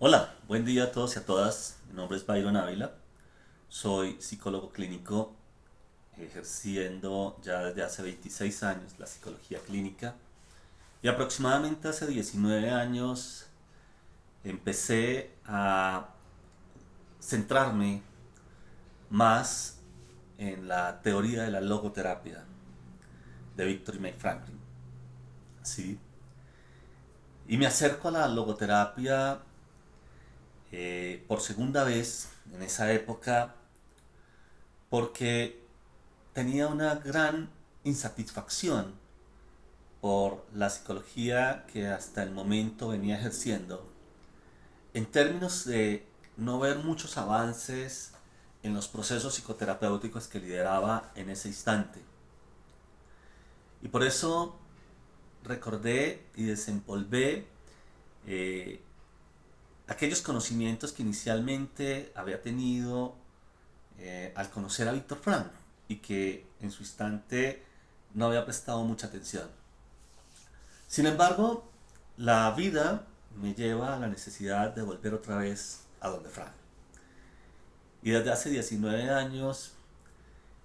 Hola, buen día a todos y a todas. Mi nombre es Byron Ávila. Soy psicólogo clínico ejerciendo ya desde hace 26 años la psicología clínica y aproximadamente hace 19 años empecé a centrarme más en la teoría de la logoterapia de Viktor y Mike Franklin. ¿Sí? Y me acerco a la logoterapia por segunda vez en esa época porque tenía una gran insatisfacción por la psicología que hasta el momento venía ejerciendo, en términos de no ver muchos avances en los procesos psicoterapéuticos que lideraba en ese instante. Y por eso recordé y desempolvé eh, aquellos conocimientos que inicialmente había tenido al conocer a Víctor Frank y que en su instante no había prestado mucha atención. Sin embargo, la vida me lleva a la necesidad de volver otra vez a donde Frank. Y desde hace 19 años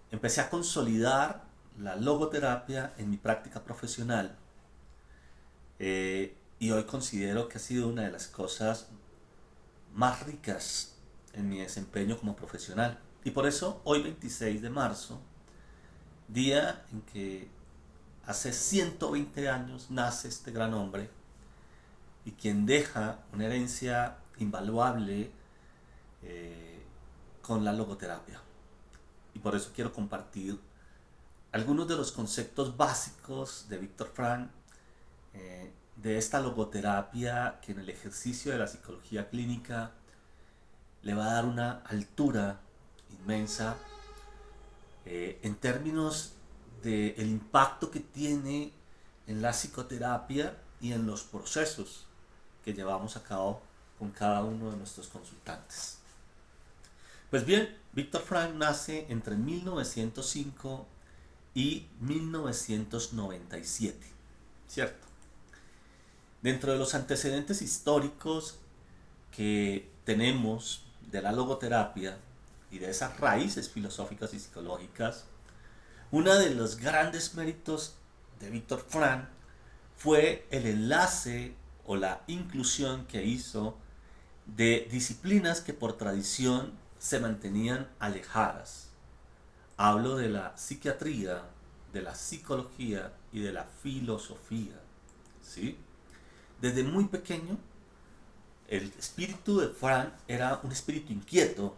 empecé a consolidar la logoterapia en mi práctica profesional y hoy considero que ha sido una de las cosas más ricas en mi desempeño como profesional. Y por eso hoy 26 de marzo, día en que hace 120 años nace este gran hombre y quien deja una herencia invaluable eh, con la logoterapia. Y por eso quiero compartir algunos de los conceptos básicos de Víctor Frank, de esta logoterapia que en el ejercicio de la psicología clínica le va a dar una altura inmensa en términos del impacto que tiene en la psicoterapia y en los procesos que llevamos a cabo con cada uno de nuestros consultantes. Pues bien, Víctor Frank nace entre 1905 y 1997, ¿cierto? Dentro de los antecedentes históricos que tenemos de la logoterapia y de esas raíces filosóficas y psicológicas, uno de los grandes méritos de Víctor Frank fue el enlace o la inclusión que hizo de disciplinas que por tradición se mantenían alejadas. Hablo de la psiquiatría, de la psicología y de la filosofía. ¿Sí? Desde muy pequeño, el espíritu de Frank era un espíritu inquieto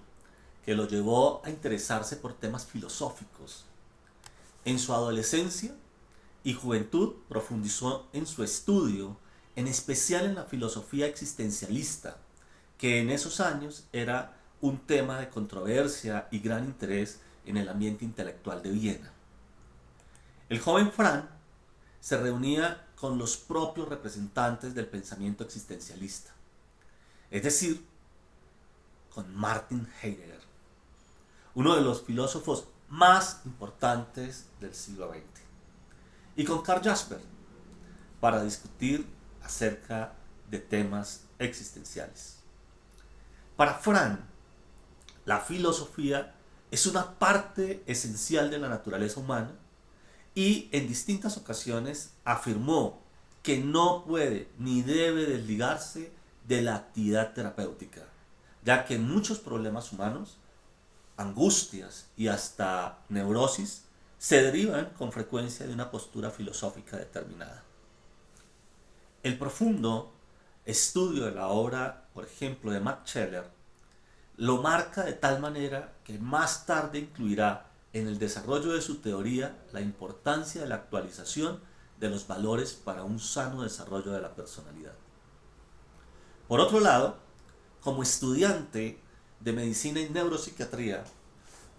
que lo llevó a interesarse por temas filosóficos. En su adolescencia y juventud profundizó en su estudio, en especial en la filosofía existencialista, que en esos años era un tema de controversia y gran interés en el ambiente intelectual de Viena. El joven Frank se reunía con los propios representantes del pensamiento existencialista, es decir, con Martin Heidegger, uno de los filósofos más importantes del siglo XX, y con Karl Jasper, para discutir acerca de temas existenciales. Para Frank, la filosofía es una parte esencial de la naturaleza humana y en distintas ocasiones afirmó que no puede ni debe desligarse de la actividad terapéutica, ya que muchos problemas humanos, angustias y hasta neurosis se derivan con frecuencia de una postura filosófica determinada. El profundo estudio de la obra, por ejemplo, de Max Scheler, lo marca de tal manera que más tarde incluirá en el desarrollo de su teoría la importancia de la actualización de los valores para un sano desarrollo de la personalidad. Por otro lado, como estudiante de medicina y neuropsiquiatría,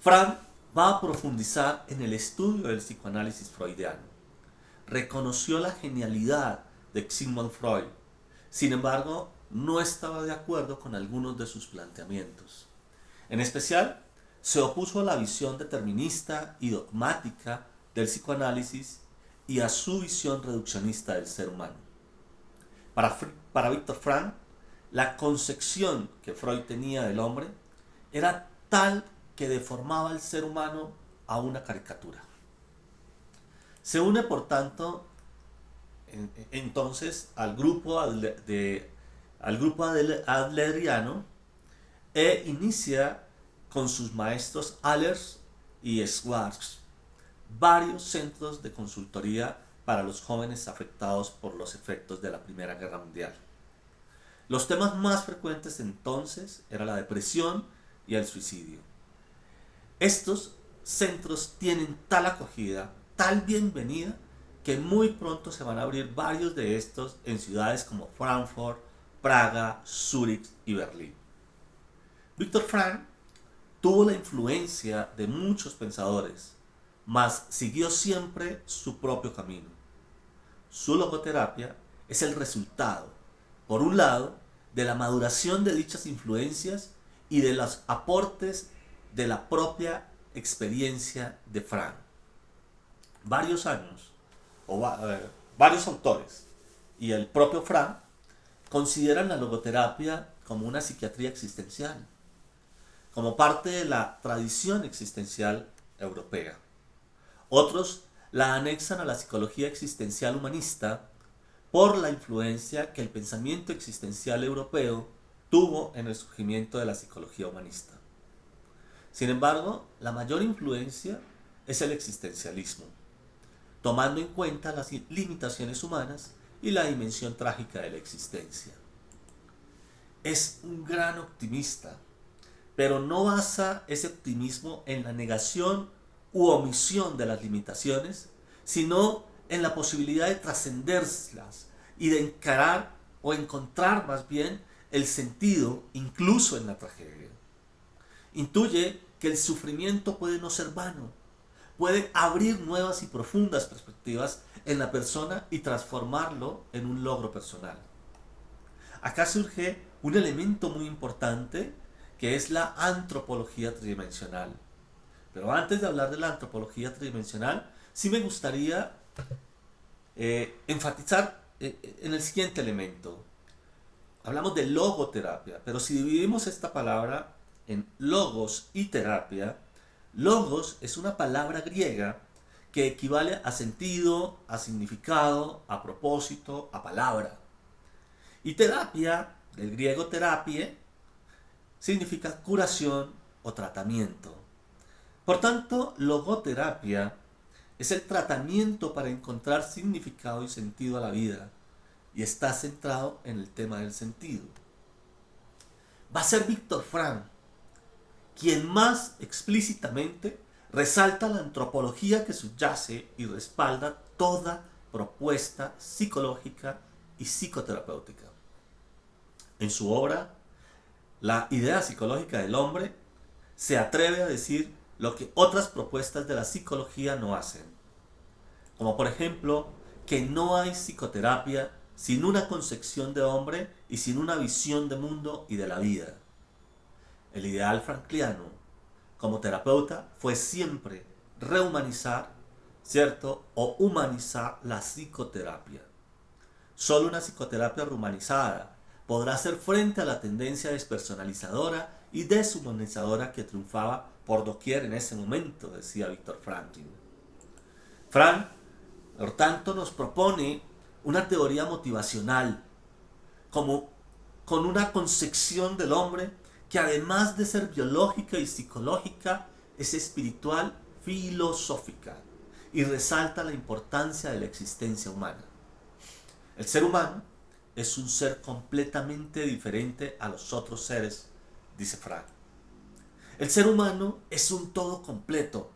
Frank va a profundizar en el estudio del psicoanálisis freudiano. Reconoció la genialidad de Sigmund Freud. Sin embargo, no estaba de acuerdo con algunos de sus planteamientos. En especial, se opuso a la visión determinista y dogmática del psicoanálisis y a su visión reduccionista del ser humano. Para Víctor Frank, La concepción que Freud tenía del hombre era tal que deformaba al ser humano a una caricatura. Se une, por tanto, entonces al grupo adleriano e inicia con sus maestros Allers y Schwartz varios centros de consultoría para los jóvenes afectados por los efectos de la Primera Guerra Mundial. Los temas más frecuentes entonces eran la depresión y el suicidio. Estos centros tienen tal acogida, tal bienvenida, que muy pronto se van a abrir varios de estos en ciudades como Frankfurt, Praga, Zúrich y Berlín. Viktor Frankl tuvo la influencia de muchos pensadores, mas siguió siempre su propio camino. Su logoterapia es el resultado, por un lado, de la maduración de dichas influencias y de los aportes de la propia experiencia de Frankl. Varios autores y el propio Frankl consideran la logoterapia como una psiquiatría existencial, como parte de la tradición existencial europea. Otros la anexan a la psicología existencial humanista por la influencia que el pensamiento existencial europeo tuvo en el surgimiento de la psicología humanista. Sin embargo, la mayor influencia es el existencialismo, tomando en cuenta las limitaciones humanas y la dimensión trágica de la existencia. Es un gran optimista, pero no basa ese optimismo en la negación u omisión de las limitaciones, sino en la posibilidad de trascenderlas y de encarar o encontrar más bien el sentido incluso en la tragedia. Intuye que el sufrimiento puede no ser vano, puede abrir nuevas y profundas perspectivas en la persona y transformarlo en un logro personal. Acá surge un elemento muy importante que es la antropología tridimensional. Pero antes de hablar de la antropología tridimensional, sí me gustaría enfatizar en el siguiente elemento. Hablamos de logoterapia, pero si dividimos esta palabra en logos y terapia, logos es una palabra griega que equivale a sentido, a significado, a propósito, a palabra. Y terapia, del griego terapie, significa curación o tratamiento. Por tanto, logoterapia es el tratamiento para encontrar significado y sentido a la vida y está centrado en el tema del sentido. Va a ser Viktor Frankl quien más explícitamente resalta la antropología que subyace y respalda toda propuesta psicológica y psicoterapéutica. En su obra, La idea psicológica del hombre, se atreve a decir lo que otras propuestas de la psicología no hacen, como por ejemplo que no hay psicoterapia sin una concepción de hombre y sin una visión de mundo y de la vida. El ideal frankliano como terapeuta fue siempre rehumanizar, ¿cierto? O humanizar la psicoterapia. Solo una psicoterapia rehumanizada podrá hacer frente a la tendencia despersonalizadora y deshumanizadora que triunfaba por doquier en ese momento, decía Viktor Frankl. Frankl, por tanto, nos propone una teoría motivacional, como con una concepción del hombre que además de ser biológica y psicológica, es espiritual, filosófica, y resalta la importancia de la existencia humana. El ser humano es un ser completamente diferente a los otros seres, dice Frankl. El ser humano es un todo completo,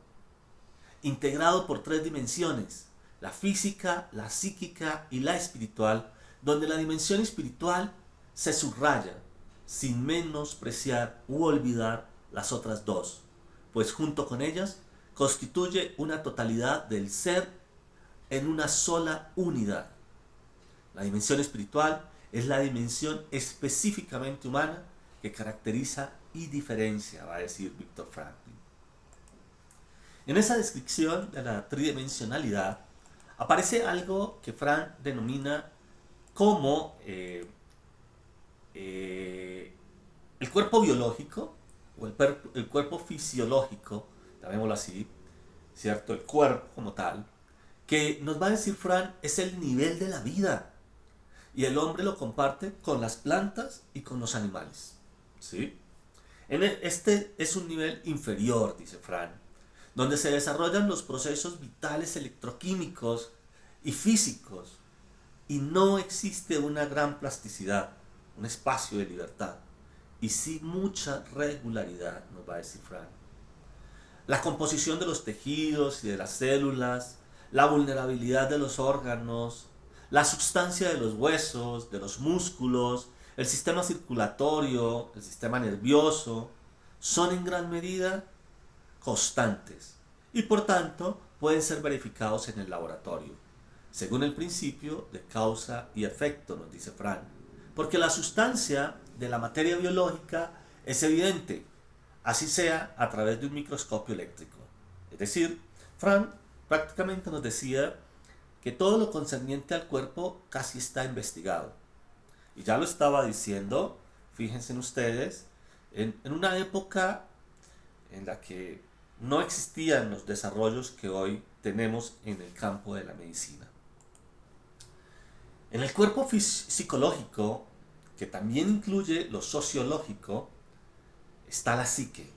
integrado por tres dimensiones: la física, la psíquica y la espiritual, donde la dimensión espiritual se subraya, sin menospreciar u olvidar las otras dos, pues junto con ellas constituye una totalidad del ser en una sola unidad. La dimensión espiritual es la dimensión específicamente humana que caracteriza y diferencia, va a decir Viktor Frankl. En esa descripción de la tridimensionalidad aparece algo que Frankl denomina como cuerpo biológico, o el cuerpo fisiológico, llamémoslo así, ¿cierto? El cuerpo como tal, que nos va a decir Fran, es el nivel de la vida. Y el hombre lo comparte con las plantas y con los animales. ¿Sí? Este es un nivel inferior, dice Fran, donde se desarrollan los procesos vitales electroquímicos y físicos y no existe una gran plasticidad, un espacio de libertad y sí mucha regularidad, nos va a decir Fran. La composición de los tejidos y de las células, la vulnerabilidad de los órganos, la sustancia de los huesos, de los músculos, el sistema circulatorio, el sistema nervioso, son en gran medida constantes y por tanto pueden ser verificados en el laboratorio, según el principio de causa y efecto, nos dice Fran, porque la sustancia de la materia biológica es evidente, así sea a través de un microscopio eléctrico. Es decir, Fran prácticamente nos decía que todo lo concerniente al cuerpo casi está investigado. Y ya lo estaba diciendo, fíjense en ustedes, en una época en la que no existían los desarrollos que hoy tenemos en el campo de la medicina. En el cuerpo psicológico, que también incluye lo sociológico, está la psique.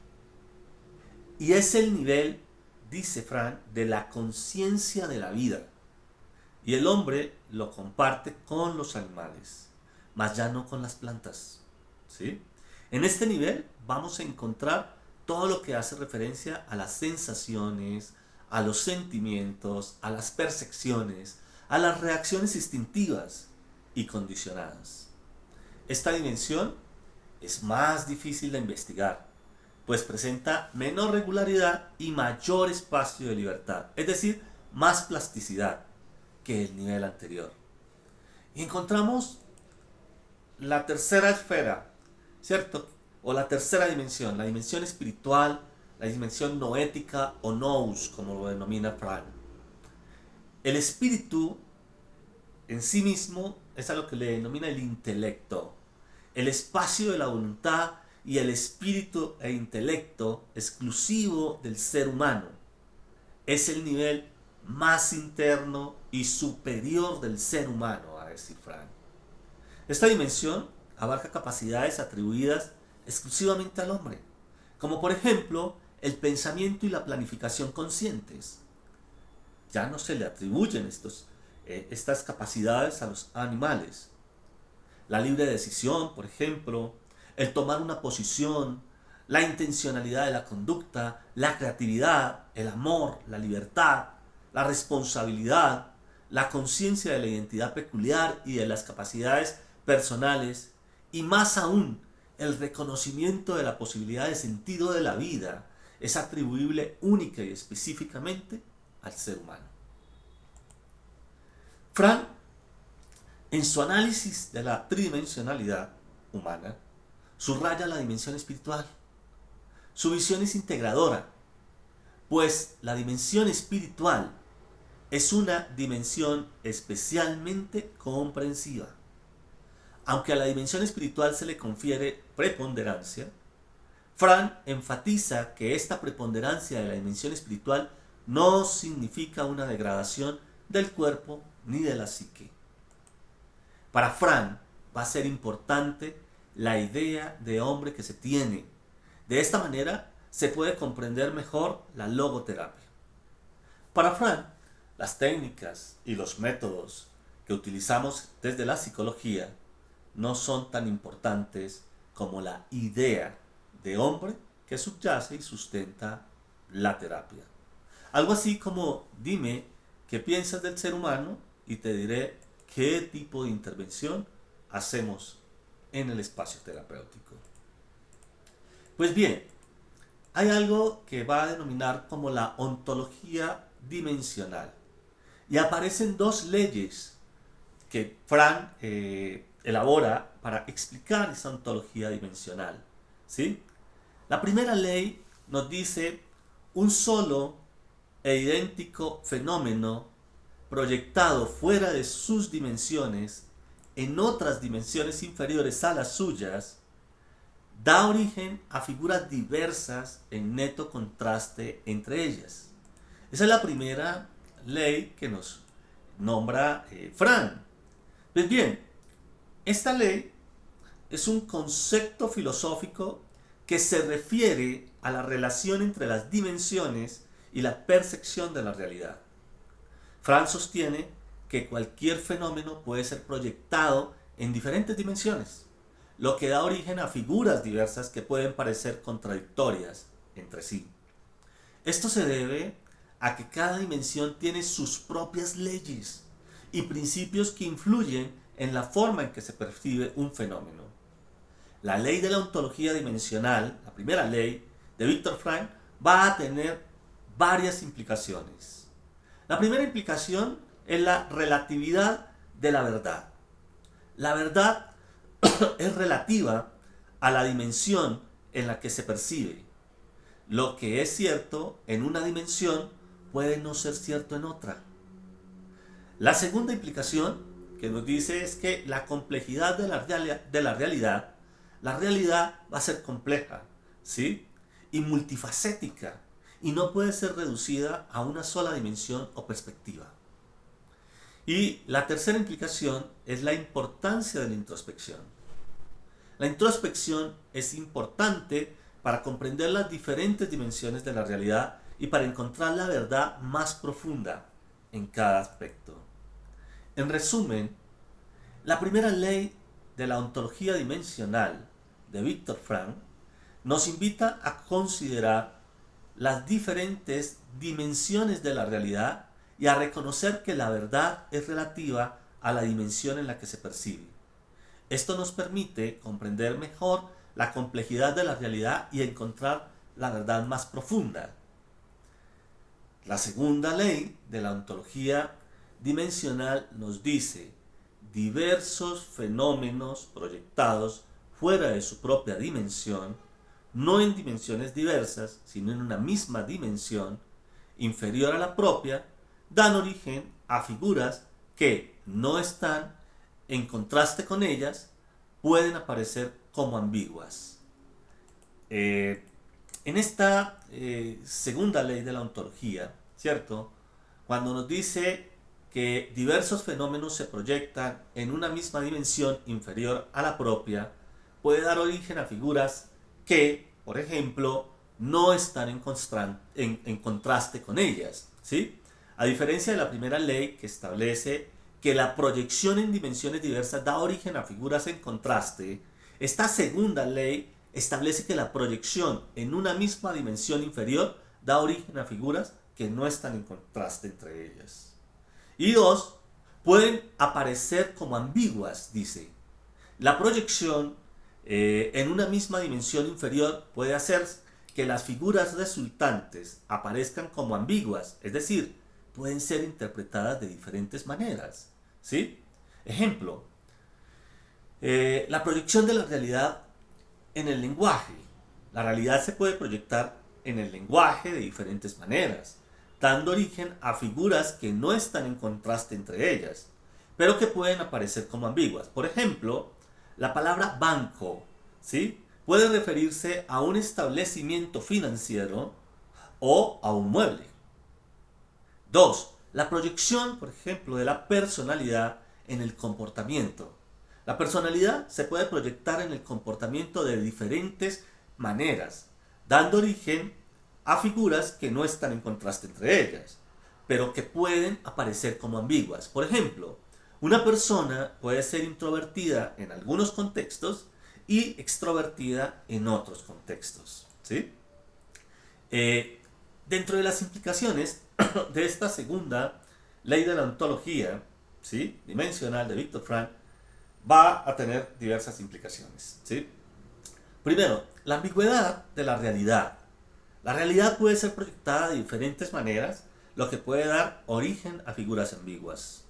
Y es el nivel, dice Fran, de la conciencia de la vida. Y el hombre lo comparte con los animales, mas ya no con las plantas. ¿Sí? En este nivel vamos a encontrar todo lo que hace referencia a las sensaciones, a los sentimientos, a las percepciones, a las reacciones instintivas y condicionadas. Esta dimensión es más difícil de investigar, pues presenta menor regularidad y mayor espacio de libertad, es decir, más plasticidad que el nivel anterior. Y encontramos la tercera esfera, ¿cierto? O la tercera dimensión, la dimensión espiritual, la dimensión noética o nous, como lo denomina Fran. El espíritu en sí mismo es a lo que le denomina el intelecto, el espacio de la voluntad y el espíritu e intelecto exclusivo del ser humano. Es el nivel más interno y superior del ser humano, a decir Fran. Esta dimensión abarca capacidades atribuidas exclusivamente al hombre, como por ejemplo el pensamiento y la planificación conscientes. Ya no se le atribuyen estas capacidades a los animales. La libre decisión, por ejemplo, el tomar una posición, la intencionalidad de la conducta, la creatividad, el amor, la libertad, la responsabilidad, la conciencia de la identidad peculiar y de las capacidades personales, y más aún, el reconocimiento de la posibilidad de sentido de la vida es atribuible única y específicamente al ser humano. Fran, en su análisis de la tridimensionalidad humana, subraya la dimensión espiritual. Su visión es integradora, pues la dimensión espiritual es una dimensión especialmente comprensiva. Aunque a la dimensión espiritual se le confiere preponderancia, Fran enfatiza que esta preponderancia de la dimensión espiritual no significa una degradación del cuerpo ni de la psique. Para Fran va a ser importante la idea de hombre que se tiene. De esta manera se puede comprender mejor la logoterapia. Para Fran, las técnicas y los métodos que utilizamos desde la psicología no son tan importantes como la idea de hombre que subyace y sustenta la terapia. Algo así como: dime qué piensas del ser humano y te diré qué tipo de intervención hacemos en el espacio terapéutico. Pues bien, hay algo que va a denominar como la ontología dimensional, y aparecen dos leyes que Fran elabora para explicar esa ontología dimensional. ¿Sí? La primera ley nos dice: un solo e idéntico fenómeno proyectado fuera de sus dimensiones en otras dimensiones inferiores a las suyas da origen a figuras diversas en neto contraste entre ellas. Esa es la primera ley que nos nombra Fran. Pues bien, esta ley es un concepto filosófico que se refiere a la relación entre las dimensiones y la percepción de la realidad. Fran sostiene que cualquier fenómeno puede ser proyectado en diferentes dimensiones, lo que da origen a figuras diversas que pueden parecer contradictorias entre sí. Esto se debe a que cada dimensión tiene sus propias leyes y principios que influyen en la forma en que se percibe un fenómeno. La ley de la ontología dimensional, la primera ley de Viktor Frankl, va a tener varias implicaciones. La primera implicación es la relatividad de la verdad. La verdad es relativa a la dimensión en la que se percibe. Lo que es cierto en una dimensión puede no ser cierto en otra. La segunda implicación que nos dice es que la complejidad de la realidad va a ser compleja, ¿sí? Y multifacética, y no puede ser reducida a una sola dimensión o perspectiva. Y la tercera implicación es la importancia de la introspección. La introspección es importante para comprender las diferentes dimensiones de la realidad y para encontrar la verdad más profunda en cada aspecto. En resumen, la primera ley de la ontología dimensional de Viktor Frankl nos invita a considerar las diferentes dimensiones de la realidad y a reconocer que la verdad es relativa a la dimensión en la que se percibe. Esto nos permite comprender mejor la complejidad de la realidad y encontrar la verdad más profunda. La segunda ley de la ontología dimensional nos dice: diversos fenómenos proyectados fuera de su propia dimensión, no en dimensiones diversas, sino en una misma dimensión inferior a la propia, dan origen a figuras que no están en contraste con ellas, pueden aparecer como ambiguas. En esta segunda ley de la ontología, ¿cierto? Cuando nos dice que diversos fenómenos se proyectan en una misma dimensión inferior a la propia, puede dar origen a figuras que, por ejemplo, no están en contraste con ellas, ¿sí? A diferencia de la primera ley que establece que la proyección en dimensiones diversas da origen a figuras en contraste, esta segunda ley establece que la proyección en una misma dimensión inferior da origen a figuras que no están en contraste entre ellas. Y dos, pueden aparecer como ambiguas, dice. La proyección en una misma dimensión inferior puede hacer que las figuras resultantes aparezcan como ambiguas, es decir, pueden ser interpretadas de diferentes maneras, ¿sí? Ejemplo, la proyección de la realidad en el lenguaje. La realidad se puede proyectar en el lenguaje de diferentes maneras, dando origen a figuras que no están en contraste entre ellas, pero que pueden aparecer como ambiguas. Por ejemplo, la palabra banco, ¿sí?, puede referirse a un establecimiento financiero o a un mueble. 2. La proyección, por ejemplo, de la personalidad en el comportamiento. La personalidad se puede proyectar en el comportamiento de diferentes maneras, dando origen a figuras que no están en contraste entre ellas, pero que pueden aparecer como ambiguas. Por ejemplo, una persona puede ser introvertida en algunos contextos y extrovertida en otros contextos, ¿sí? Dentro de las implicaciones de esta segunda ley de la ontología, ¿sí?, dimensional de Viktor Frankl, va a tener diversas implicaciones, ¿sí? Primero, la ambigüedad de la realidad. La realidad puede ser proyectada de diferentes maneras, lo que puede dar origen a figuras ambiguas.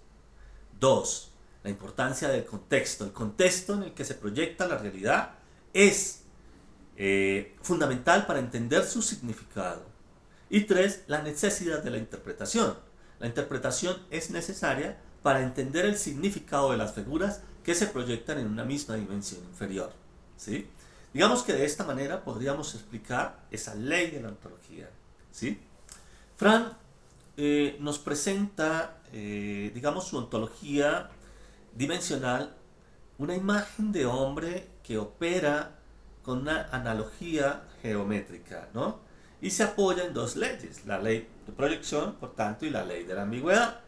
2. La importancia del contexto. El contexto en el que se proyecta la realidad es fundamental para entender su significado. Y 3. La necesidad de la interpretación. La interpretación es necesaria para entender el significado de las figuras que se proyectan en una misma dimensión inferior, ¿sí? Digamos que de esta manera podríamos explicar esa ley de la ontología, ¿sí? Fran nos presenta, digamos, su ontología dimensional, una imagen de hombre que opera con una analogía geométrica, ¿no? Y se apoya en dos leyes, la ley de proyección, por tanto, y la ley de la ambigüedad,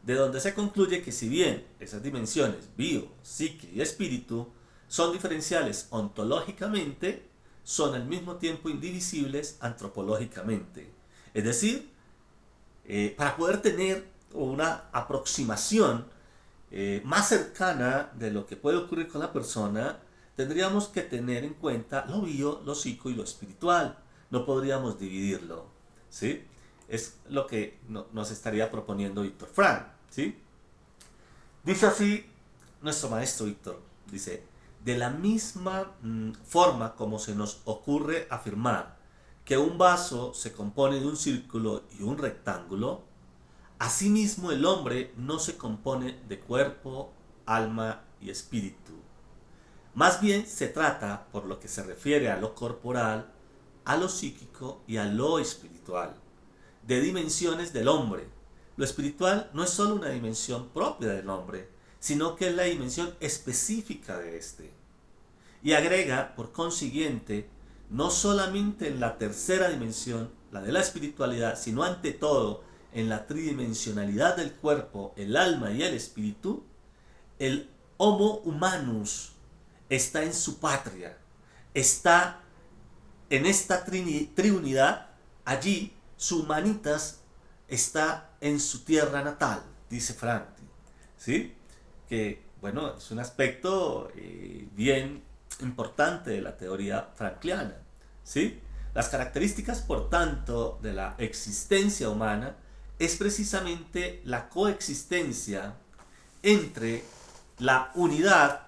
de donde se concluye que si bien esas dimensiones, bio, psique y espíritu, son diferenciales ontológicamente, son al mismo tiempo indivisibles antropológicamente. Es decir, para poder tener una aproximación más cercana de lo que puede ocurrir con la persona, tendríamos que tener en cuenta lo bio, lo psico y lo espiritual. No podríamos dividirlo, ¿sí? Es lo que nos estaría proponiendo Víctor Frank, ¿sí? Dice así nuestro maestro Víctor, dice, de la misma forma como se nos ocurre afirmar que un vaso se compone de un círculo y un rectángulo, asimismo el hombre no se compone de cuerpo, alma y espíritu. Más bien se trata, por lo que se refiere a lo corporal, a lo psíquico y a lo espiritual, de dimensiones del hombre. Lo espiritual no es solo una dimensión propia del hombre, sino que es la dimensión específica de éste. Y agrega, por consiguiente, no solamente en la tercera dimensión, la de la espiritualidad, sino ante todo en la tridimensionalidad del cuerpo, el alma y el espíritu, el Homo humanus está en su patria, está en esta triunidad, allí su humanitas está en su tierra natal, dice Franklin, ¿sí? Que, bueno, es un aspecto bien importante de la teoría frankliana, ¿sí? Las características, por tanto, de la existencia humana es precisamente la coexistencia entre la unidad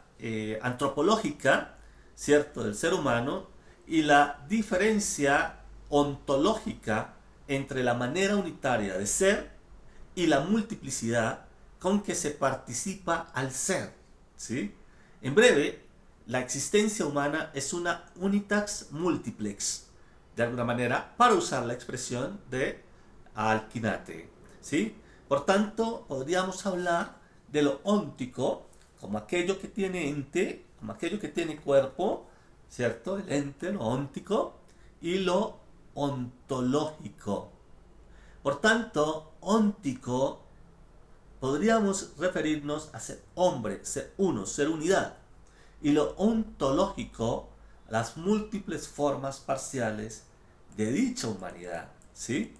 antropológica, ¿cierto?, del ser humano y la diferencia ontológica entre la manera unitaria de ser y la multiplicidad con que se participa al ser, ¿sí? En breve, la existencia humana es una unitax multiplex, de alguna manera, para usar la expresión de Alquinate, ¿sí? Por tanto, podríamos hablar de lo óntico como aquello que tiene ente, como aquello que tiene cuerpo, ¿cierto? El ente, lo óntico, y lo ontológico. Por tanto, óntico podríamos referirnos a ser hombre, ser uno, ser unidad. Y lo ontológico, las múltiples formas parciales de dicha humanidad, ¿sí?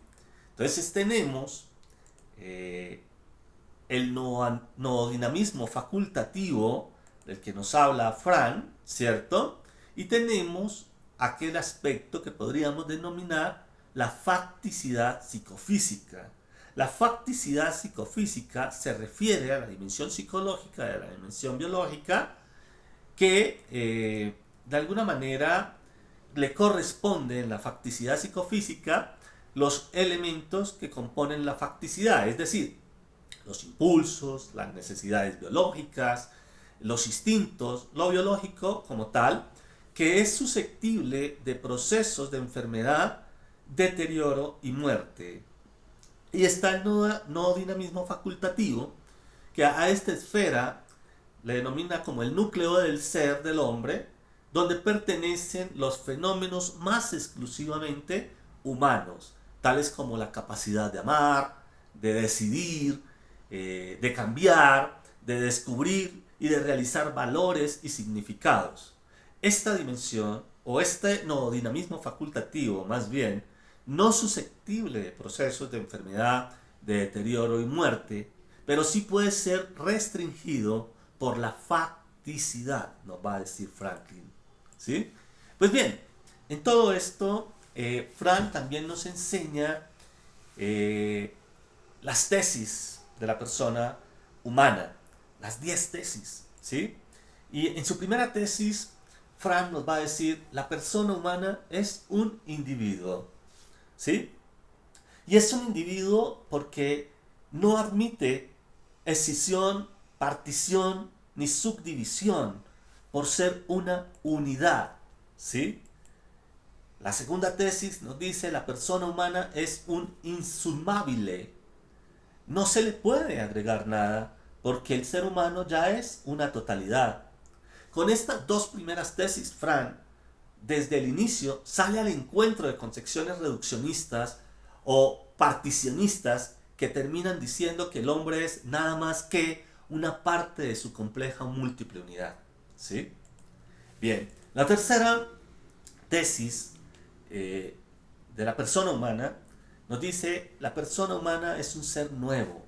Entonces tenemos el noodinamismo facultativo del que nos habla Fran, ¿cierto? Y tenemos aquel aspecto que podríamos denominar la facticidad psicofísica. La facticidad psicofísica se refiere a la dimensión psicológica de la dimensión biológica que de alguna manera le corresponde en la facticidad psicofísica los elementos que componen la facticidad, es decir, los impulsos, las necesidades biológicas, los instintos, lo biológico como tal, que es susceptible de procesos de enfermedad, deterioro y muerte. Y está el no dinamismo facultativo, que a esta esfera le denomina como el núcleo del ser del hombre, donde pertenecen los fenómenos más exclusivamente humanos, tales como la capacidad de amar, de decidir, de cambiar, de descubrir y de realizar valores y significados. Esta dimensión, o este dinamismo facultativo más bien, no susceptible de procesos de enfermedad, de deterioro y muerte, pero sí puede ser restringido por la facticidad, nos va a decir Franklin, ¿sí? Pues bien, en todo esto, Frank también nos enseña las tesis de la persona humana, las 10 tesis, ¿sí? Y en su primera tesis, Frank nos va a decir, la persona humana es un individuo, ¿sí? Y es un individuo porque no admite escisión, partición ni subdivisión por ser una unidad, ¿sí? La segunda tesis nos dice la persona humana es un insumable. No se le puede agregar nada porque el ser humano ya es una totalidad. Con estas dos primeras tesis, Fran, desde el inicio, sale al encuentro de concepciones reduccionistas o particionistas que terminan diciendo que el hombre es nada más que una parte de su compleja múltiple unidad. ¿Sí? Bien, la tercera tesis de la persona humana nos dice la persona humana es un ser nuevo,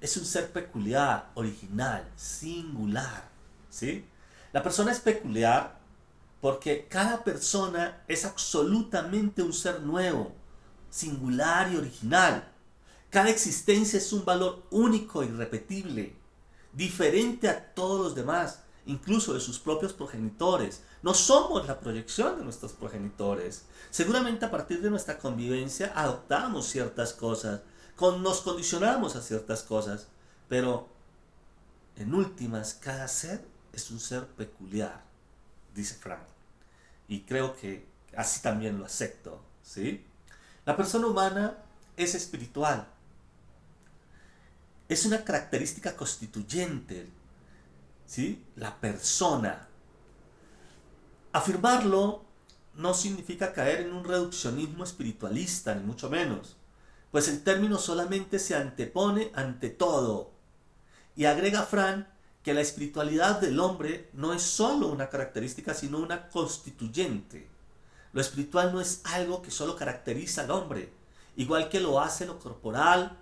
es un ser peculiar, original, singular. ¿Sí? La persona es peculiar porque cada persona es absolutamente un ser nuevo, singular y original. Cada existencia es un valor único e irrepetible, diferente a todos los demás, incluso de sus propios progenitores. No somos la proyección de nuestros progenitores. Seguramente a partir de nuestra convivencia adoptamos ciertas cosas, nos condicionamos a ciertas cosas, pero en últimas cada ser es un ser peculiar, dice Frank. Y creo que así también lo acepto, ¿sí? La persona humana es espiritual. Es una característica constituyente, ¿sí? La persona. Afirmarlo no significa caer en un reduccionismo espiritualista, ni mucho menos, pues el término solamente se antepone ante todo. Y agrega Fran que la espiritualidad del hombre no es solo una característica, sino una constituyente. Lo espiritual no es algo que solo caracteriza al hombre, igual que lo hace lo corporal,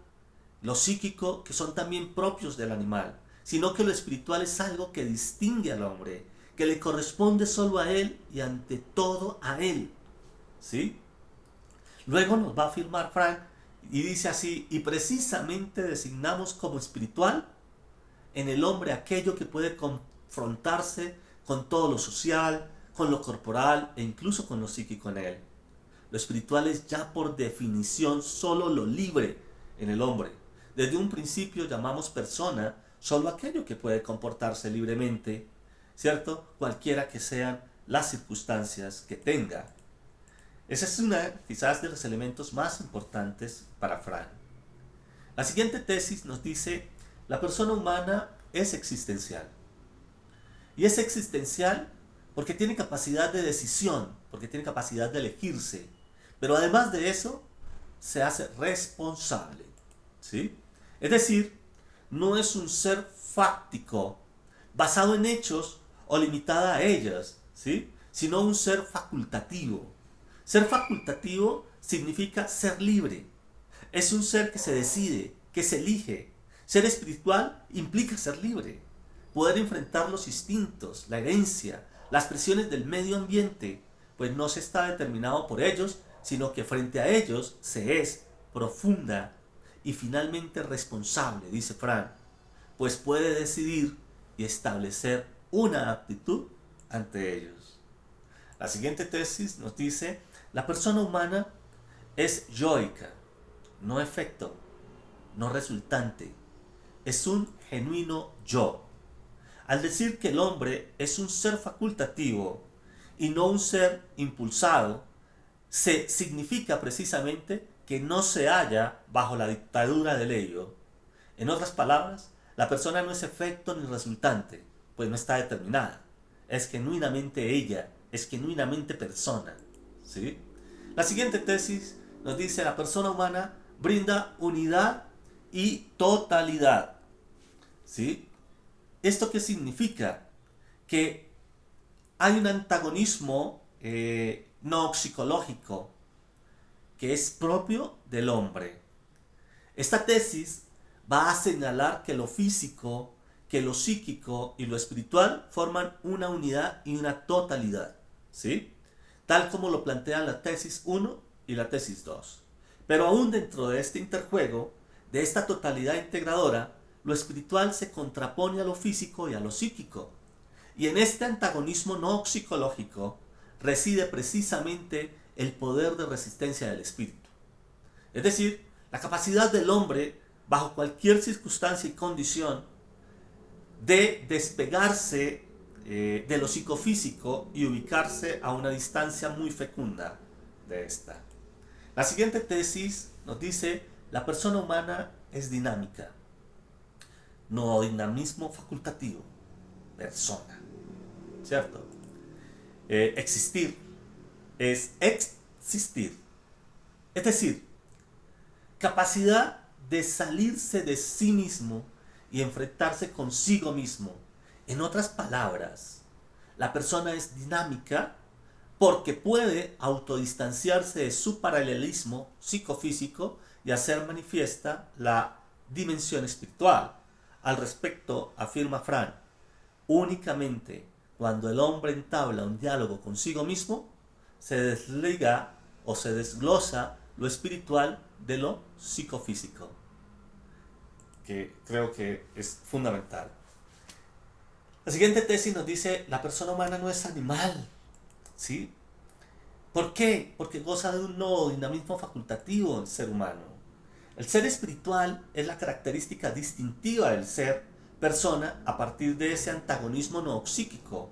lo psíquico, que son también propios del animal, sino que lo espiritual es algo que distingue al hombre, que le corresponde solo a él y ante todo a él. ¿Sí? Luego nos va a afirmar Frank y dice así, y precisamente designamos como espiritual en el hombre aquello que puede confrontarse con todo lo social, con lo corporal e incluso con lo psíquico en él. Lo espiritual es ya por definición solo lo libre en el hombre. Desde un principio llamamos persona solo aquello que puede comportarse libremente, ¿cierto? Cualquiera que sean las circunstancias que tenga. Ese es quizás de los elementos más importantes para Frank. La siguiente tesis nos dice, la persona humana es existencial. Y es existencial porque tiene capacidad de decisión, porque tiene capacidad de elegirse. Pero además de eso, se hace responsable. ¿Sí? Es decir, no es un ser fáctico, basado en hechos o limitada a ellas, ¿sí? Sino un ser facultativo. Ser facultativo significa ser libre. Es un ser que se decide, que se elige. Ser espiritual implica ser libre. Poder enfrentar los instintos, la herencia, las presiones del medio ambiente, pues no se está determinado por ellos, sino que frente a ellos se es profunda y finalmente responsable, dice Frank, pues puede decidir y establecer una aptitud ante ellos. La siguiente tesis nos dice, la persona humana es yoica, no efecto, no resultante, es un genuino yo. Al decir que el hombre es un ser facultativo y no un ser impulsado, se significa precisamente que no se halla bajo la dictadura del ello. En otras palabras, la persona no es efecto ni resultante, pues no está determinada. Es genuinamente ella, es genuinamente persona. ¿Sí? La siguiente tesis nos dice la persona humana brinda unidad y totalidad. ¿Sí? ¿Esto qué significa? Que hay un antagonismo no psicológico que es propio del hombre. Esta tesis va a señalar que lo físico, que lo psíquico y lo espiritual forman una unidad y una totalidad, ¿sí? Tal como lo plantean la tesis 1 y la tesis 2. Pero aún dentro de este interjuego, de esta totalidad integradora, lo espiritual se contrapone a lo físico y a lo psíquico. Y en este antagonismo no psicológico reside precisamente el poder de resistencia del espíritu. Es decir, la capacidad del hombre, bajo cualquier circunstancia y condición, de despegarse de lo psicofísico y ubicarse a una distancia muy fecunda de esta. La siguiente tesis nos dice: la persona humana es dinámica, no dinamismo facultativo, persona, ¿cierto? Existir es existir, es decir, capacidad de salirse de sí mismo y enfrentarse consigo mismo. En otras palabras, la persona es dinámica porque puede autodistanciarse de su paralelismo psicofísico y hacer manifiesta la dimensión espiritual. Al respecto, afirma Fran, únicamente cuando el hombre entabla un diálogo consigo mismo, se desliga o se desglosa lo espiritual de lo psicofísico, que creo que es fundamental. La siguiente tesis nos dice: la persona humana no es animal, ¿sí? ¿Por qué? Porque goza de un no dinamismo facultativo el ser humano. El ser espiritual es la característica distintiva del ser persona a partir de ese antagonismo noopsíquico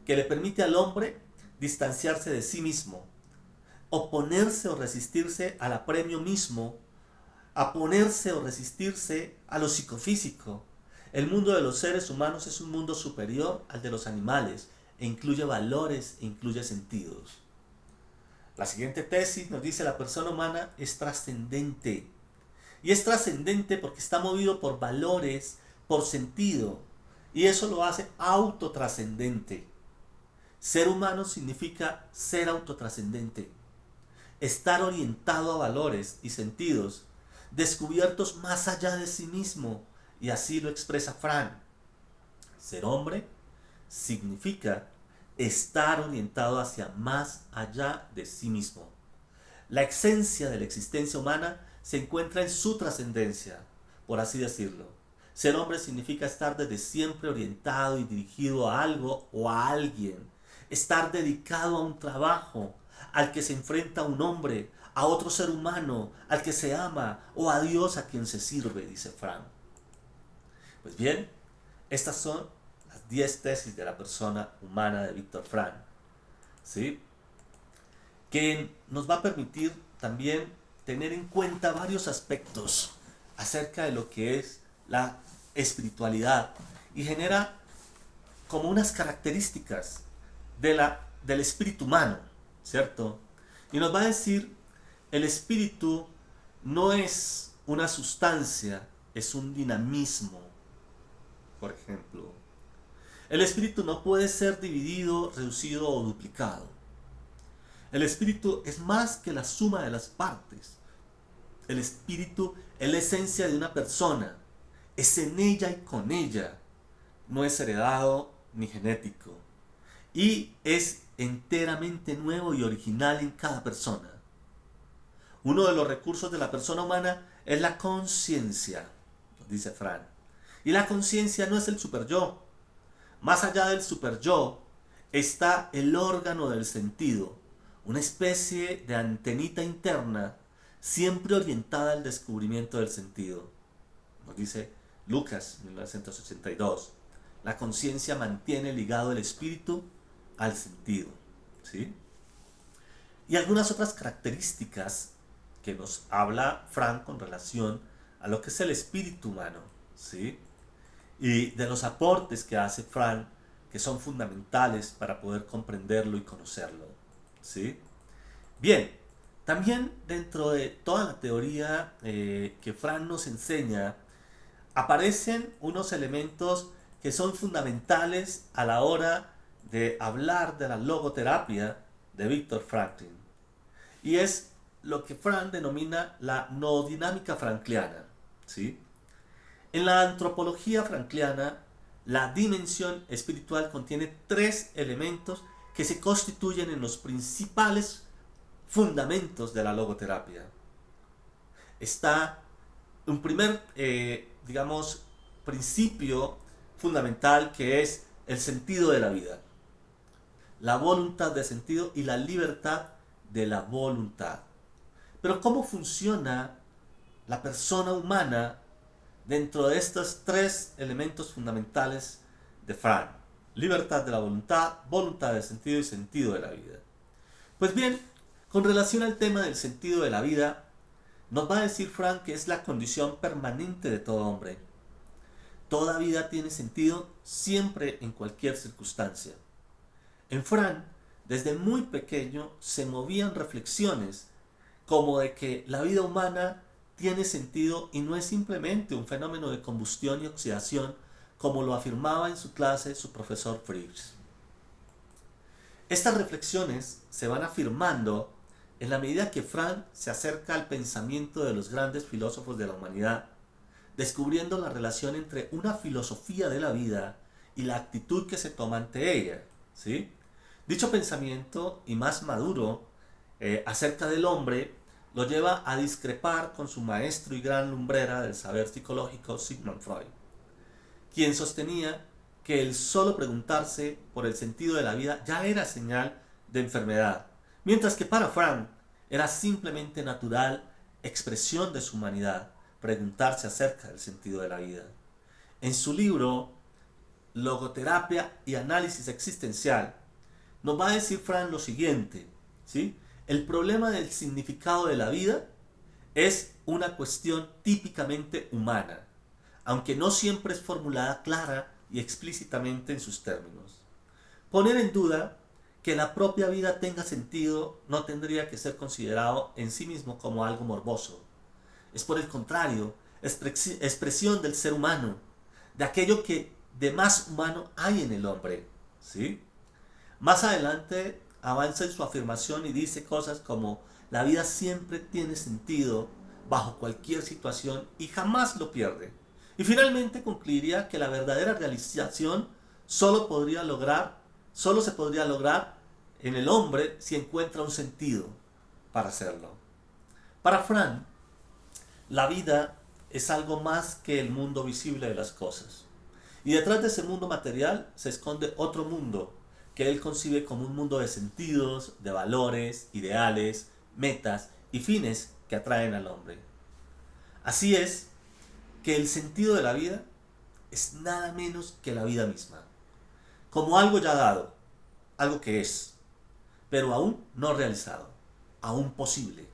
que le permite al hombre distanciarse de sí mismo, oponerse o resistirse al apremio mismo, oponerse o resistirse a lo psicofísico. El mundo de los seres humanos es un mundo superior al de los animales e incluye valores e incluye sentidos. La siguiente tesis nos dice: la persona humana es trascendente. Y es trascendente porque está movido por valores, por sentido. Y eso lo hace autotrascendente. Ser humano significa ser autotrascendente. Estar orientado a valores y sentidos descubiertos más allá de sí mismo. Y así lo expresa Fran. Ser hombre significa estar orientado hacia más allá de sí mismo. La esencia de la existencia humana se encuentra en su trascendencia, por así decirlo. Ser hombre significa estar desde siempre orientado y dirigido a algo o a alguien. Estar dedicado a un trabajo al que se enfrenta un hombre, a otro ser humano, al que se ama, o a Dios a quien se sirve, dice Frank. Pues bien, estas son las 10 tesis de la persona humana de Viktor Frankl, ¿sí? Que nos va a permitir también tener en cuenta varios aspectos acerca de lo que es la espiritualidad y genera como unas características del espíritu humano, ¿cierto? Y nos va a decir: el espíritu no es una sustancia, es un dinamismo. Por ejemplo, el espíritu no puede ser dividido, reducido o duplicado. El espíritu es más que la suma de las partes. El espíritu es la esencia de una persona. Es en ella y con ella. No es heredado ni genético. Y es enteramente nuevo y original en cada persona. Uno de los recursos de la persona humana es la conciencia, dice Fran. Y la conciencia no es el superyo. Más allá del superyo está el órgano del sentido, una especie de antenita interna siempre orientada al descubrimiento del sentido. Nos dice Lucas, 1982. La conciencia mantiene ligado el espíritu al sentido, ¿sí? Y algunas otras características que nos habla Frank con relación a lo que es el espíritu humano, ¿sí? Y de los aportes que hace Frank, que son fundamentales para poder comprenderlo y conocerlo, ¿sí? Bien, también dentro de toda la teoría que Frank nos enseña, aparecen unos elementos que son fundamentales a la hora de hablar de la logoterapia de Viktor Frankl. Y es lo que Frank denomina la noodinámica frankliana, ¿sí? En la antropología frankliana, la dimensión espiritual contiene 3 elementos que se constituyen en los principales fundamentos de la logoterapia. Está un primer, principio fundamental, que es el sentido de la vida, la voluntad de sentido y la libertad de la voluntad. Pero ¿cómo funciona la persona humana dentro de estos 3 elementos fundamentales de Frank? libertad de la voluntad, voluntad de sentido y sentido de la vida. Pues bien, con relación al tema del sentido de la vida, nos va a decir Frank que es la condición permanente de todo hombre. Toda vida tiene sentido siempre en cualquier circunstancia. En Frank, desde muy pequeño, se movían reflexiones como de que la vida humana tiene sentido y no es simplemente un fenómeno de combustión y oxidación, como lo afirmaba en su clase su profesor Frisch. Estas reflexiones se van afirmando en la medida que Frank se acerca al pensamiento de los grandes filósofos de la humanidad, descubriendo la relación entre una filosofía de la vida y la actitud que se toma ante ella, ¿sí? Dicho pensamiento, y más maduro, acerca del hombre, lo lleva a discrepar con su maestro y gran lumbrera del saber psicológico, Sigmund Freud, quien sostenía que el solo preguntarse por el sentido de la vida ya era señal de enfermedad, mientras que para Frank era simplemente natural expresión de su humanidad preguntarse acerca del sentido de la vida. En su libro Logoterapia y Análisis Existencial, nos va a decir Frank lo siguiente, ¿sí? El problema del significado de la vida es una cuestión típicamente humana, aunque no siempre es formulada clara y explícitamente en sus términos. Poner en duda que la propia vida tenga sentido no tendría que ser considerado en sí mismo como algo morboso. Es por el contrario, expresión del ser humano, de aquello que de más humano hay en el hombre, ¿sí? Más adelante avanza en su afirmación y dice cosas como la vida siempre tiene sentido bajo cualquier situación y jamás lo pierde. Y finalmente concluiría que la verdadera realización solo se podría lograr en el hombre si encuentra un sentido para hacerlo. Para Frank, la vida es algo más que el mundo visible de las cosas. Y detrás de ese mundo material se esconde otro mundo que él concibe como un mundo de sentidos, de valores, ideales, metas y fines que atraen al hombre. Así es que el sentido de la vida es nada menos que la vida misma, como algo ya dado, algo que es, pero aún no realizado, aún posible,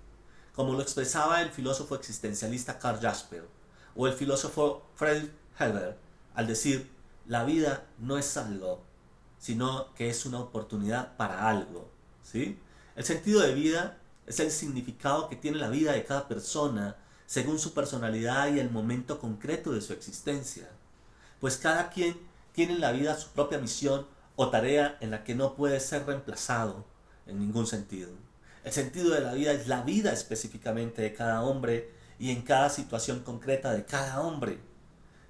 como lo expresaba el filósofo existencialista Karl Jasper o el filósofo Friedrich Herbert al decir, la vida no es algo, sino que es una oportunidad para algo, ¿sí? El sentido de vida es el significado que tiene la vida de cada persona según su personalidad y el momento concreto de su existencia, pues cada quien tiene en la vida su propia misión o tarea en la que no puede ser reemplazado en ningún sentido. El sentido de la vida es la vida específicamente de cada hombre y en cada situación concreta de cada hombre.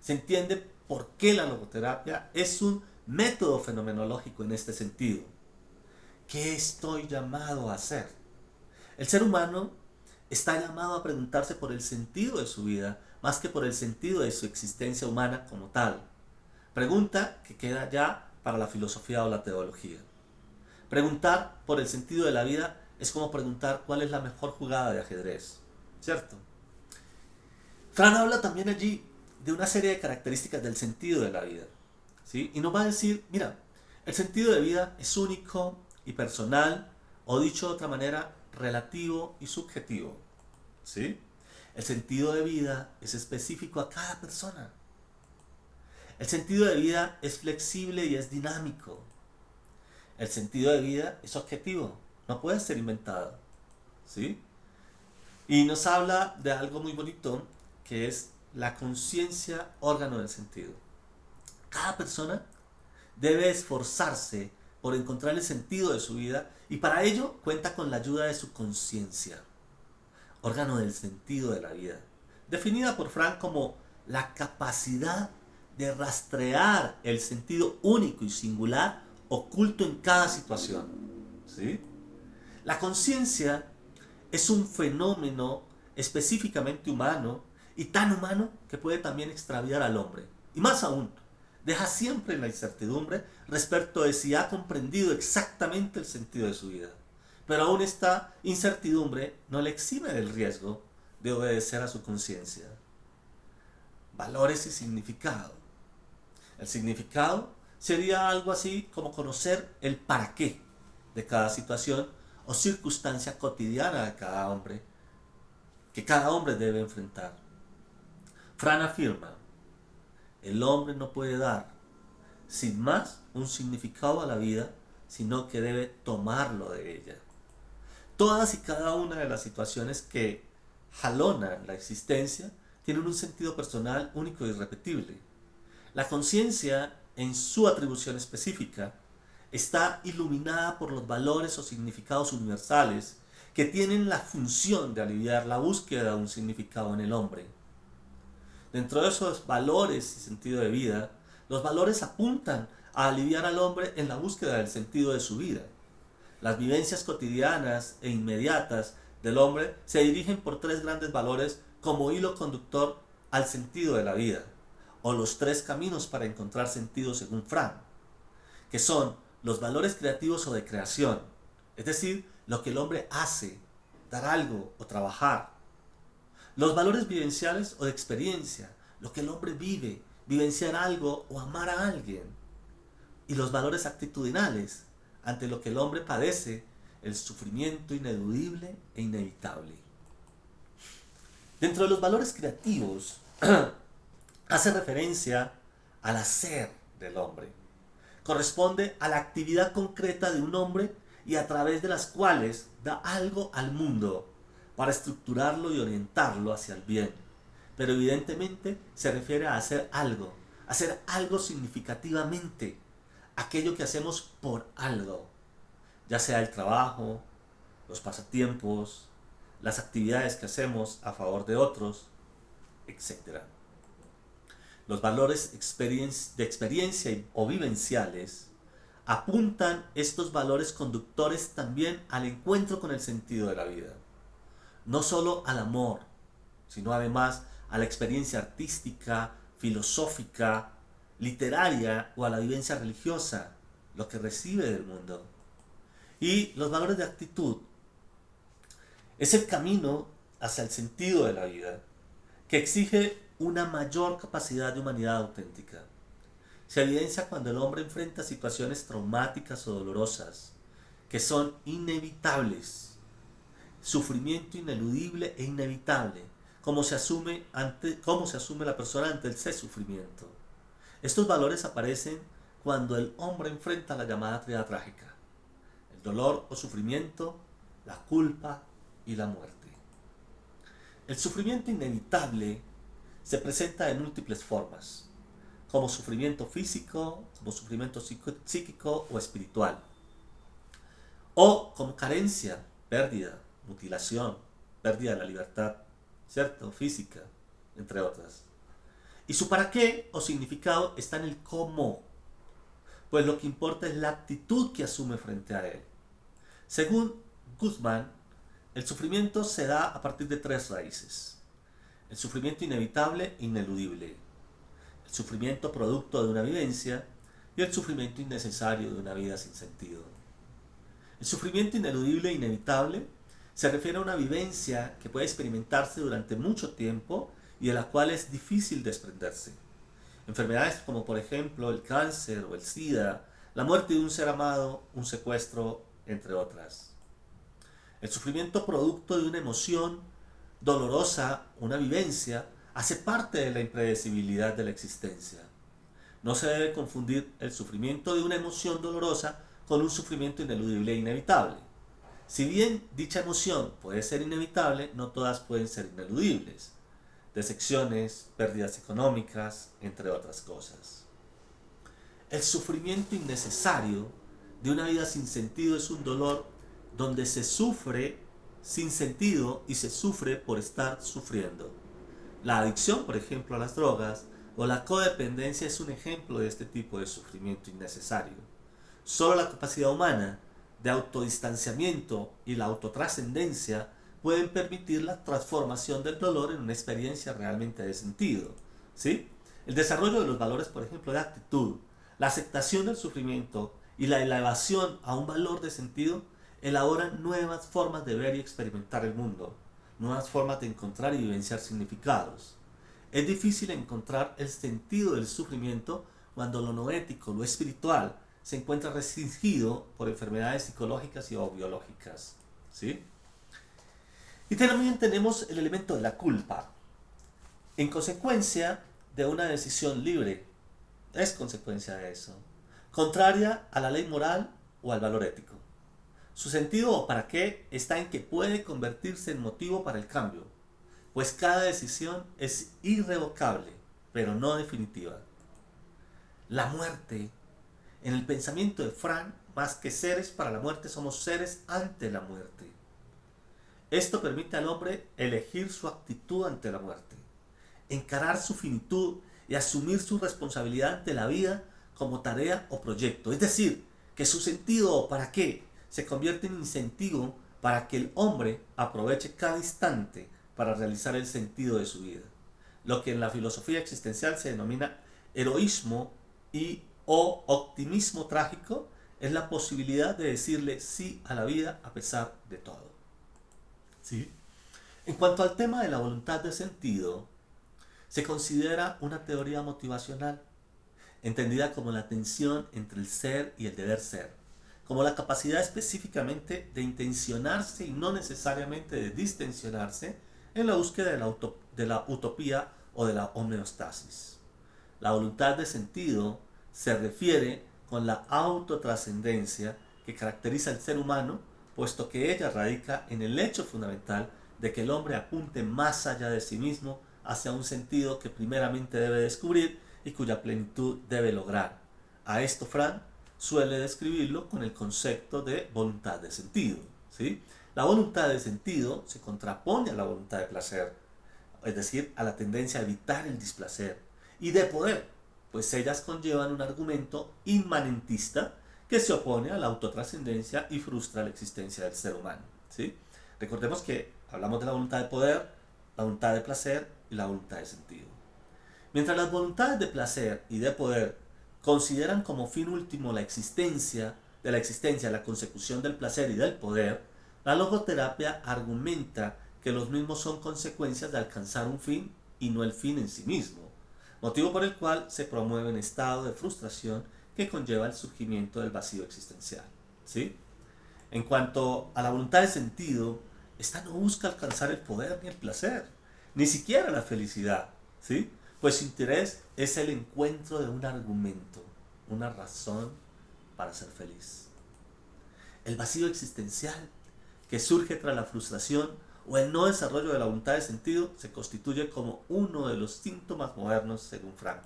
Se entiende por qué la logoterapia es un método fenomenológico en este sentido. ¿Qué estoy llamado a hacer? El ser humano está llamado a preguntarse por el sentido de su vida más que por el sentido de su existencia humana como tal. Pregunta que queda ya para la filosofía o la teología. Preguntar por el sentido de la vida es como preguntar cuál es la mejor jugada de ajedrez, ¿cierto? Fran habla también allí de una serie de características del sentido de la vida, ¿sí? Y nos va a decir, mira, el sentido de vida es único y personal, o dicho de otra manera, relativo y subjetivo, ¿sí? El sentido de vida es específico a cada persona. El sentido de vida es flexible y es dinámico. El sentido de vida es objetivo, no puede ser inventado, ¿sí? Y nos habla de algo muy bonito que es la conciencia, órgano del sentido. Cada persona debe esforzarse por encontrar el sentido de su vida y para ello cuenta con la ayuda de su conciencia, órgano del sentido de la vida, definida por Frank como la capacidad de rastrear el sentido único y singular oculto en cada situación, ¿sí? La conciencia es un fenómeno específicamente humano y tan humano que puede también extraviar al hombre. Y más aún, deja siempre en la incertidumbre respecto de si ha comprendido exactamente el sentido de su vida. Pero aún esta incertidumbre no le exime del riesgo de obedecer a su conciencia. Valores y significado. El significado sería algo así como conocer el para qué de cada situación o circunstancia cotidiana de cada hombre, que cada hombre debe enfrentar. Fran afirma, el hombre no puede dar sin más un significado a la vida, sino que debe tomarlo de ella. Todas y cada una de las situaciones que jalonan la existencia tienen un sentido personal único e irrepetible. La conciencia, en su atribución específica, está iluminada por los valores o significados universales que tienen la función de aliviar la búsqueda de un significado en el hombre. Dentro de esos valores y sentido de vida, los valores apuntan a aliviar al hombre en la búsqueda del sentido de su vida. Las vivencias cotidianas e inmediatas del hombre se dirigen por tres grandes valores como hilo conductor al sentido de la vida, o los tres caminos para encontrar sentido según Fran, que son los valores creativos o de creación, es decir, lo que el hombre hace, dar algo o trabajar. Los valores vivenciales o de experiencia, lo que el hombre vive, vivenciar algo o amar a alguien. Y los valores actitudinales, ante lo que el hombre padece, el sufrimiento ineludible e inevitable. Dentro de los valores creativos, hace referencia al hacer del hombre. Corresponde a la actividad concreta de un hombre y a través de las cuales da algo al mundo para estructurarlo y orientarlo hacia el bien. Pero evidentemente se refiere a hacer algo significativamente, aquello que hacemos por algo, ya sea el trabajo, los pasatiempos, las actividades que hacemos a favor de otros, etc. Los valores de experiencia o vivenciales apuntan estos valores conductores también al encuentro con el sentido de la vida. No solo al amor, sino además a la experiencia artística, filosófica, literaria o a la vivencia religiosa, lo que recibe del mundo. Y los valores de actitud es el camino hacia el sentido de la vida, que exige una mayor capacidad de humanidad auténtica. Se evidencia cuando el hombre enfrenta situaciones traumáticas o dolorosas, que son inevitables, sufrimiento ineludible e inevitable, cómo se asume la persona ante ese sufrimiento. Estos valores aparecen cuando el hombre enfrenta la llamada tríada trágica: el dolor o sufrimiento, la culpa y la muerte. El sufrimiento inevitable se presenta de múltiples formas, como sufrimiento físico, como sufrimiento psíquico o espiritual, o como carencia, pérdida, mutilación, pérdida de la libertad, ¿cierto? Física, entre otras. Y su para qué o significado está en el cómo, pues lo que importa es la actitud que asume frente a él. Según Guzmán, el sufrimiento se da a partir de tres raíces: el sufrimiento inevitable e ineludible, el sufrimiento producto de una vivencia y el sufrimiento innecesario de una vida sin sentido. El sufrimiento ineludible e inevitable se refiere a una vivencia que puede experimentarse durante mucho tiempo y de la cual es difícil desprenderse. Enfermedades como por ejemplo el cáncer o el SIDA, la muerte de un ser amado, un secuestro, entre otras. El sufrimiento producto de una emoción dolorosa, una vivencia, hace parte de la impredecibilidad de la existencia. No se debe confundir el sufrimiento de una emoción dolorosa con un sufrimiento ineludible e inevitable. Si bien dicha emoción puede ser inevitable, no todas pueden ser ineludibles. Decepciones, pérdidas económicas, entre otras cosas. El sufrimiento innecesario de una vida sin sentido es un dolor donde se sufre sin sentido y se sufre por estar sufriendo. La adicción, por ejemplo, a las drogas o la codependencia es un ejemplo de este tipo de sufrimiento innecesario. Solo la capacidad humana de autodistanciamiento y la autotrascendencia pueden permitir la transformación del dolor en una experiencia realmente de sentido, ¿sí? El desarrollo de los valores, por ejemplo, de actitud, la aceptación del sufrimiento y la elevación a un valor de sentido elaboran nuevas formas de ver y experimentar el mundo, nuevas formas de encontrar y vivenciar significados. Es difícil encontrar el sentido del sufrimiento cuando lo no ético, lo espiritual, se encuentra restringido por enfermedades psicológicas y o biológicas. ¿Sí? Y también tenemos el elemento de la culpa. En consecuencia de una decisión libre, es consecuencia de eso, contraria a la ley moral o al valor ético. Su sentido o para qué está en que puede convertirse en motivo para el cambio, pues cada decisión es irrevocable, pero no definitiva. La muerte. En el pensamiento de Frank, más que seres para la muerte, somos seres ante la muerte. Esto permite al hombre elegir su actitud ante la muerte, encarar su finitud y asumir su responsabilidad ante la vida como tarea o proyecto. Es decir, que su sentido o para qué se convierte en incentivo para que el hombre aproveche cada instante para realizar el sentido de su vida. Lo que en la filosofía existencial se denomina heroísmo y o optimismo trágico es la posibilidad de decirle sí a la vida a pesar de todo. ¿Sí? En cuanto al tema de la voluntad de sentido, se considera una teoría motivacional, entendida como la tensión entre el ser y el deber ser, como la capacidad específicamente de intencionarse y no necesariamente de distensionarse en la búsqueda de la utopía o de la homeostasis. La voluntad de sentido se refiere con la autotrascendencia que caracteriza al ser humano, puesto que ella radica en el hecho fundamental de que el hombre apunte más allá de sí mismo hacia un sentido que primeramente debe descubrir y cuya plenitud debe lograr. A esto Frank suele describirlo con el concepto de voluntad de sentido. ¿Sí? La voluntad de sentido se contrapone a la voluntad de placer, es decir, a la tendencia a evitar el displacer, y de poder, pues ellas conllevan un argumento inmanentista que se opone a la autotrascendencia y frustra la existencia del ser humano. ¿Sí? Recordemos que hablamos de la voluntad de poder, la voluntad de placer y la voluntad de sentido. Mientras las voluntades de placer y de poder consideran como fin último la existencia, la consecución del placer y del poder, la logoterapia argumenta que los mismos son consecuencias de alcanzar un fin y no el fin en sí mismo, motivo por el cual se promueve un estado de frustración que conlleva el surgimiento del vacío existencial. ¿Sí? En cuanto a la voluntad de sentido, esta no busca alcanzar el poder ni el placer, ni siquiera la felicidad, ¿sí? Pues su interés es el encuentro de un argumento, una razón para ser feliz. El vacío existencial que surge tras la frustración o el no desarrollo de la voluntad de sentido se constituye como uno de los síntomas modernos según Frank.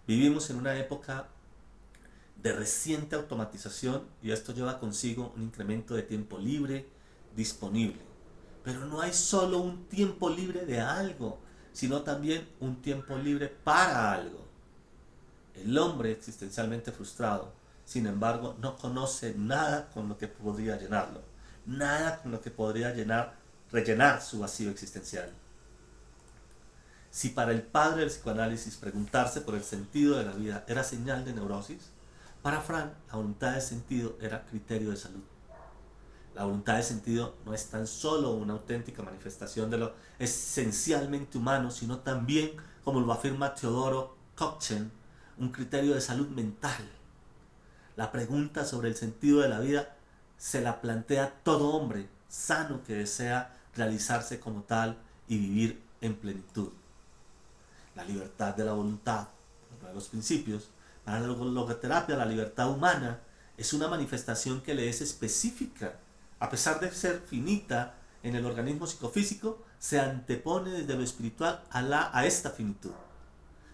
Vivimos en una época de reciente automatización y esto lleva consigo un incremento de tiempo libre disponible. Pero no hay solo un tiempo libre de algo, sino también un tiempo libre para algo. El hombre existencialmente frustrado, sin embargo, no conoce nada con lo que podría llenarlo, nada con lo que podría rellenar su vacío existencial. Si para el padre del psicoanálisis preguntarse por el sentido de la vida era señal de neurosis, para Frank la voluntad de sentido era criterio de salud. La voluntad de sentido no es tan solo una auténtica manifestación de lo esencialmente humano, sino también, como lo afirma Teodoro Cochrane, un criterio de salud mental. La pregunta sobre el sentido de la vida se la plantea todo hombre sano que desea realizarse como tal y vivir en plenitud. La libertad de la voluntad, uno de los principios, para la logoterapia, la libertad humana es una manifestación que le es específica. A pesar de ser finita en el organismo psicofísico, se antepone desde lo espiritual a esta finitud,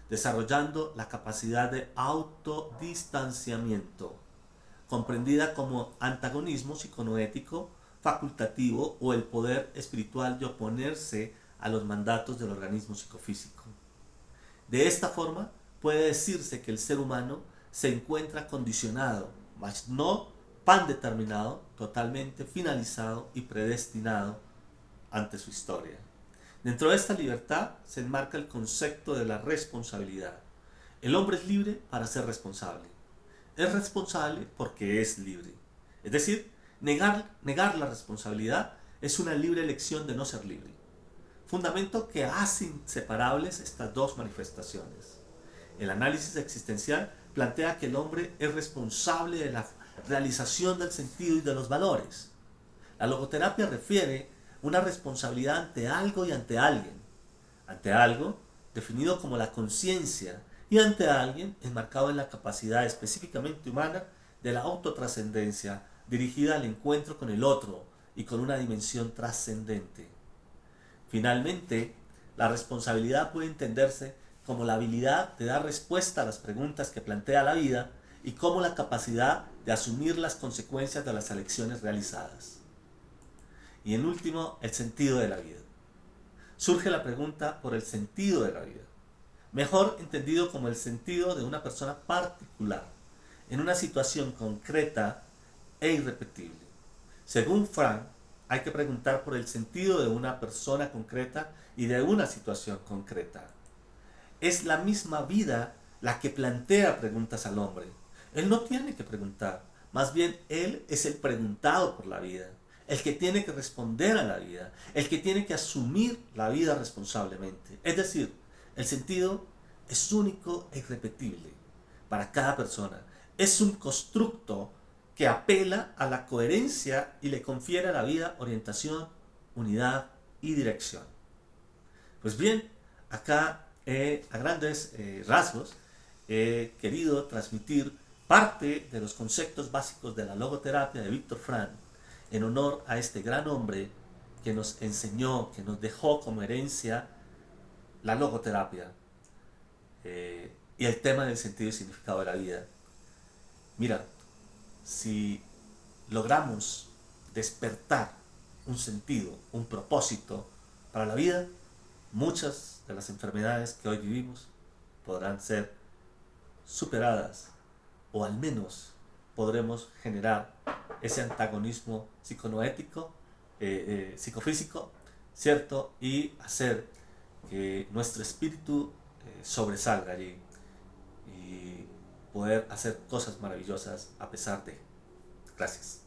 desarrollando la capacidad de autodistanciamiento, comprendida como antagonismo psiconoético facultativo o el poder espiritual de oponerse a los mandatos del organismo psicofísico. De esta forma, puede decirse que el ser humano se encuentra condicionado, mas no pan determinado, totalmente finalizado y predestinado ante su historia. Dentro de esta libertad se enmarca el concepto de la responsabilidad. El hombre es libre para ser responsable. Es responsable porque es libre. Es decir, negar la responsabilidad es una libre elección de no ser libre. Fundamento que hace inseparables estas dos manifestaciones. El análisis existencial plantea que el hombre es responsable de la realización del sentido y de los valores. La logoterapia refiere una responsabilidad ante algo y ante alguien. Ante algo, definido como la conciencia, y ante alguien, enmarcado en la capacidad específicamente humana de la autotrascendencia, dirigida al encuentro con el otro y con una dimensión trascendente. Finalmente, la responsabilidad puede entenderse como la habilidad de dar respuesta a las preguntas que plantea la vida y como la capacidad de asumir las consecuencias de las elecciones realizadas. Y en último, el sentido de la vida. Surge la pregunta por el sentido de la vida, mejor entendido como el sentido de una persona particular, en una situación concreta e irrepetible. Según Frank, hay que preguntar por el sentido de una persona concreta y de una situación concreta. Es la misma vida la que plantea preguntas al hombre. Él no tiene que preguntar, más bien él es el preguntado por la vida, el que tiene que responder a la vida, el que tiene que asumir la vida responsablemente. Es decir, el sentido es único e irrepetible para cada persona. Es un constructo que apela a la coherencia y le confiere a la vida orientación, unidad y dirección. Pues bien, acá a grandes rasgos he querido transmitir parte de los conceptos básicos de la logoterapia de Viktor Frankl en honor a este gran hombre que nos enseñó, que nos dejó como herencia la logoterapia y el tema del sentido y significado de la vida. Mira, si logramos despertar un sentido, un propósito para la vida, muchas de las enfermedades que hoy vivimos podrán ser superadas o al menos podremos generar ese antagonismo psiconoético, psicofísico, ¿cierto? Y hacer que nuestro espíritu sobresalga allí y poder hacer cosas maravillosas a pesar de. Gracias.